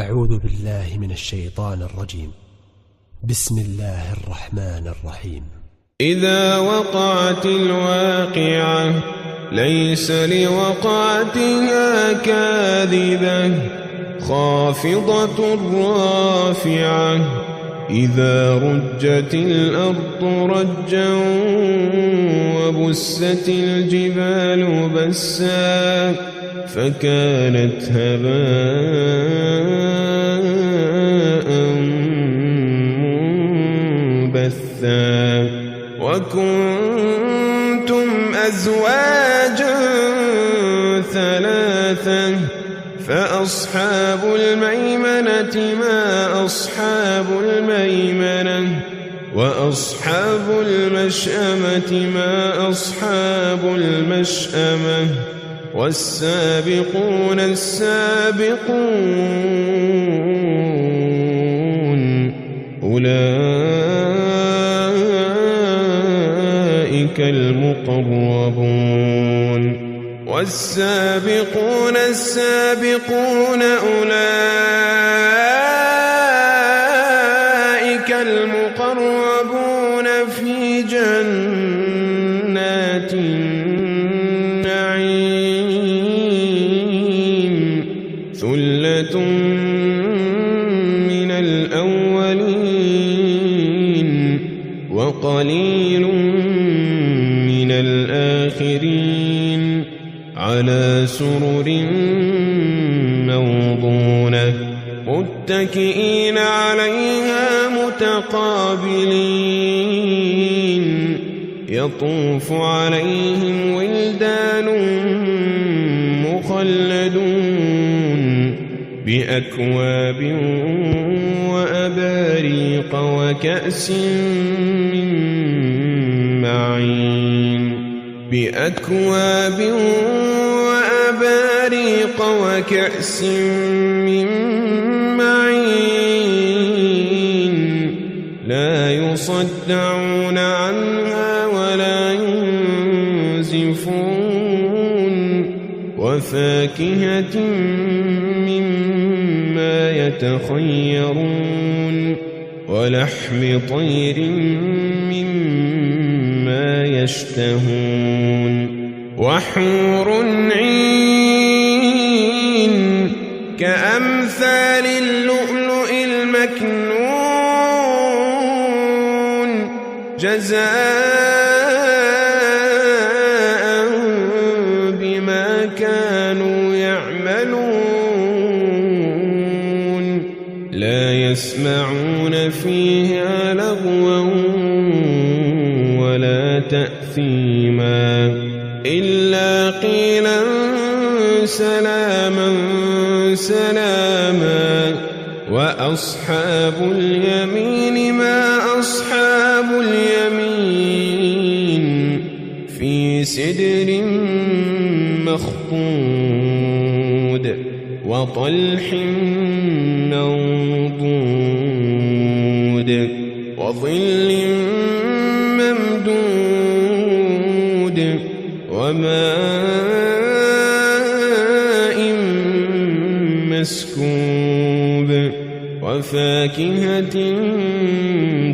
أعوذ بالله من الشيطان الرجيم. بسم الله الرحمن الرحيم. إذا وقعت الواقعة ليس لوقعتها كاذبة خافضة رافعة إذا رجت الأرض رجا وبست الجبال بسا فكانت هباء منبثا وكنتم أزواجا ثلاثا فأصحاب الميمنة ما أصحاب الميمنة وأصحاب المشأمة ما أصحاب المشأمة والسابقون السابقون أولئك المقربون والسابقون السابقون أولئك المقربون في جنات النعيم ثلة من الأولين وقليل من الآخرين على سرر موضونة متكئين عليها متقابلين يطوف عليهم ولدان مخلدون بأكواب وأباريق وكأس من معين بأكواب وأباريق وكأس من معين لا يصدعون عنها ولا ينزفون وفاكهة مما يتخيرون ولحم طير مما يشتهون وحور عين كأمثال اللؤلؤ المكنون جزاء بما كانوا يعملون لا يسمعون فيها لغوا ولا تأثيما إلا قيلا سلاما سلاما وأصحاب اليمين ما أصحاب اليمين في سدر مخضود وطلح منضود وظل ممدود وماء مسكوب وفاكهة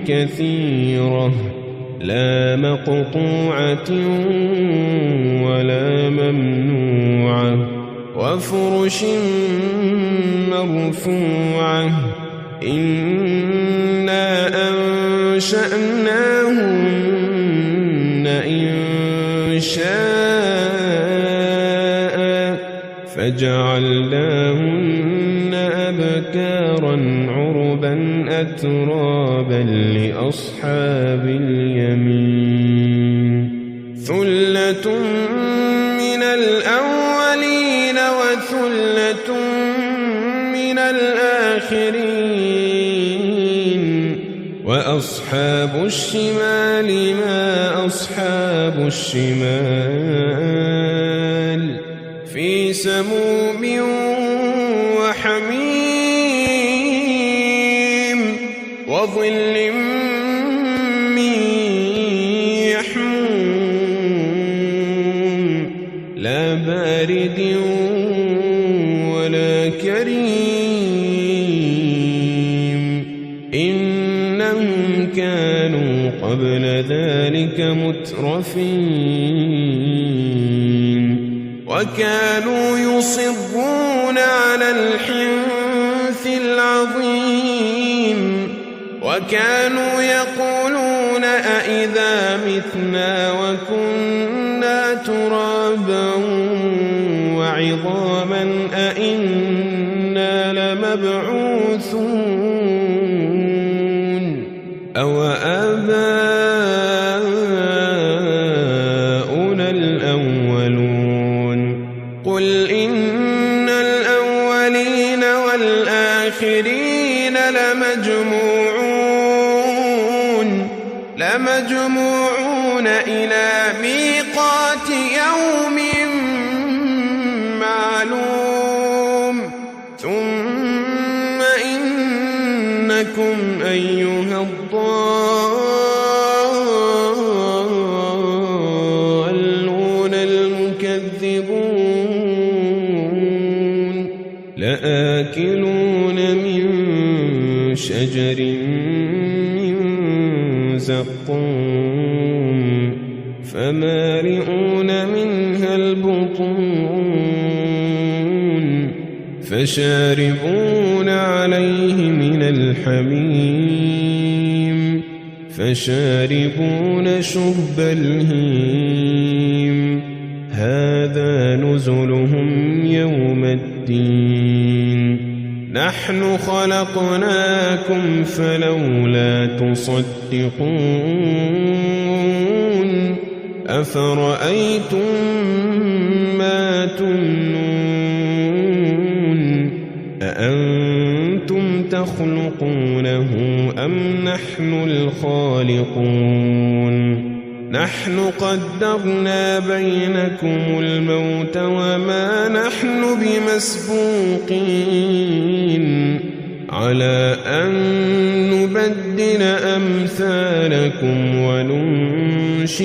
كثيرة لا مقطوعة ولا ممنوعة وفرش مرفوعة إنا أنشأناهن إنشاء فجعلناهن أبكارا عربا أترابا لأصحاب اليمين ثلة من الأولين وثلة من الآخرين وأصحاب الشمال ما أصحاب الشمال في سموم وحميم وظل من يحموم لا بارد ولا كريم إنهم كانوا قبل ذلك مترفين وكانوا يصرون على الحنث العظيم وكانوا يقولون أإذا متنا وكنا ترابا وعظاما أإنا لمبعوثون أو آباؤنا الأولون قل إن الأولين والآخرين لمجموعون إلى ميقات يوم معلوم ثم إنكم أيها الضالون المكذبون لآكلون من شجر زقوم فمالئون منها البطون فشاربون عليه من الحميم فشاربون شرب الهيم هذا نزلهم يوم الدين نحن خلقناكم فلولا تصدقون أفرأيتم ما تمنون أأنتم تخلقونه أم نحن الخالقون نحن قدرنا بينكم الموت وما نحن بمسبوقين على أن نبدل أمثالكم وننشئكم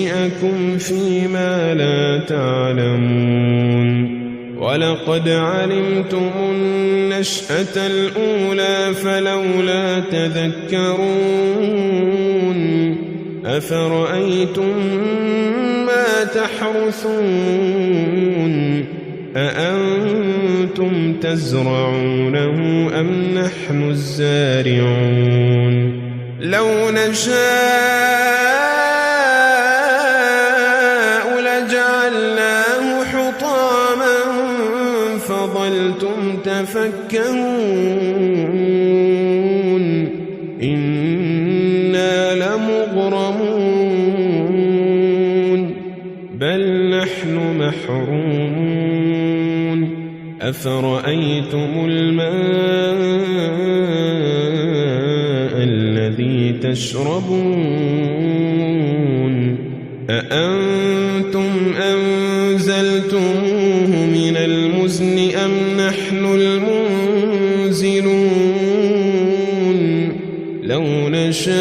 فيما لا تعلمون ولقد علمتم النشأة الأولى فلولا تذكرون أفرأيتم ما تحرثون أأنتم تزرعونه أم نحن الزارعون لو نشاء لجعلناه حطاما فظلتم تفكهون إنا لمغرمون بل نحن محرومون أفرأيتم الماء الذي تشربون أأنتم أنزلتموه من المزن أم نحن المنزلون لو نشاء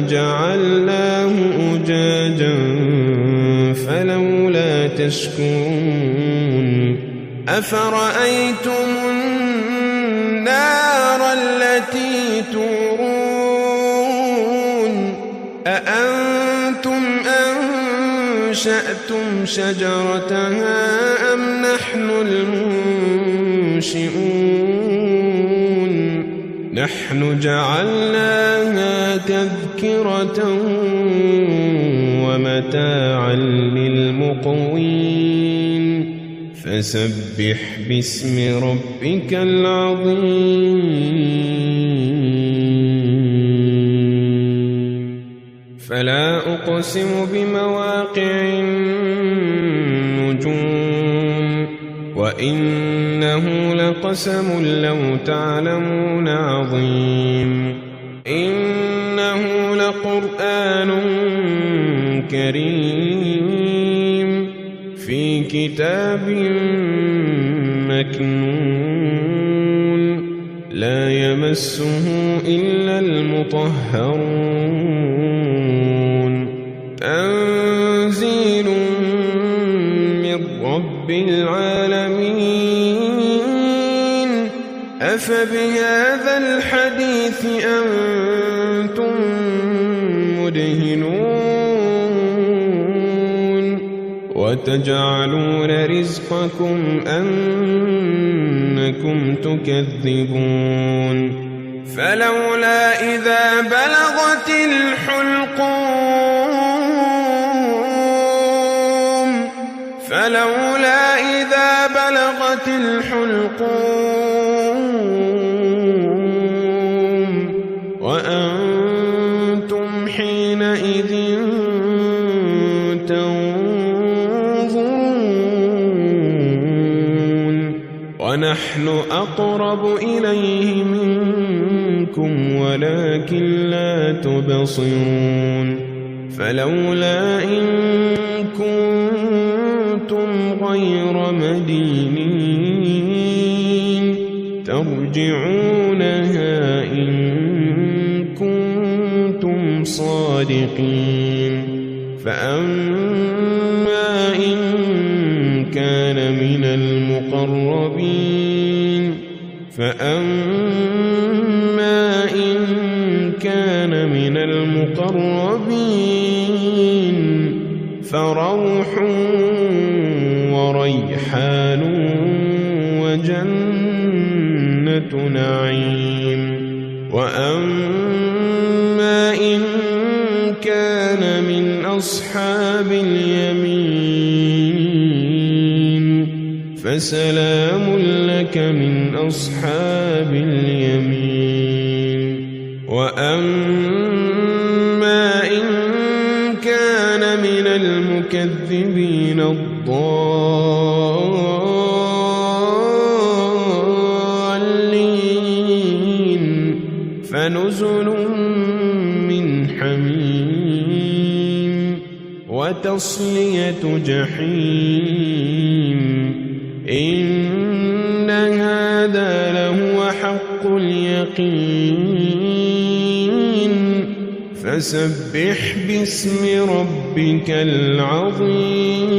جعلناه أجاجا فلولا تشكرون أفرأيتم النار التي تورون أأنتم أنشأتم شجرتها أم نحن المنشئون نحن جعلناها تذكرة ومتاعا للمقوين فسبح باسم ربك العظيم فلا أقسم بمواقع النجوم وإنه لقسم لو تعلمون عظيم إنه لقرآن كريم في كتاب مكنون لا يمسه إلا المطهرون تنزيل من رب العالمين أفبهذا الحديث أنتم مدهنون وتجعلون رزقكم أنكم تكذبون فلولا إذا بلغت الحلقوم وأنتم حينئذ تنظرون ونحن أقرب إليه منكم ولكن لا تبصرون فلولا إن كنتم غير مدينين ترجعونها إن كنتم صادقين فأما إن كان من المقربين فروح وريحان وجنة نعيم وأما إن كان من أصحاب اليمين فسلام لك من أصحاب اليمين وأما إن كان من المكذبين الضالين فنزل من حميم وتصلية جحيم إن هذا لهو حق اليقين فسبح باسم ربك العظيم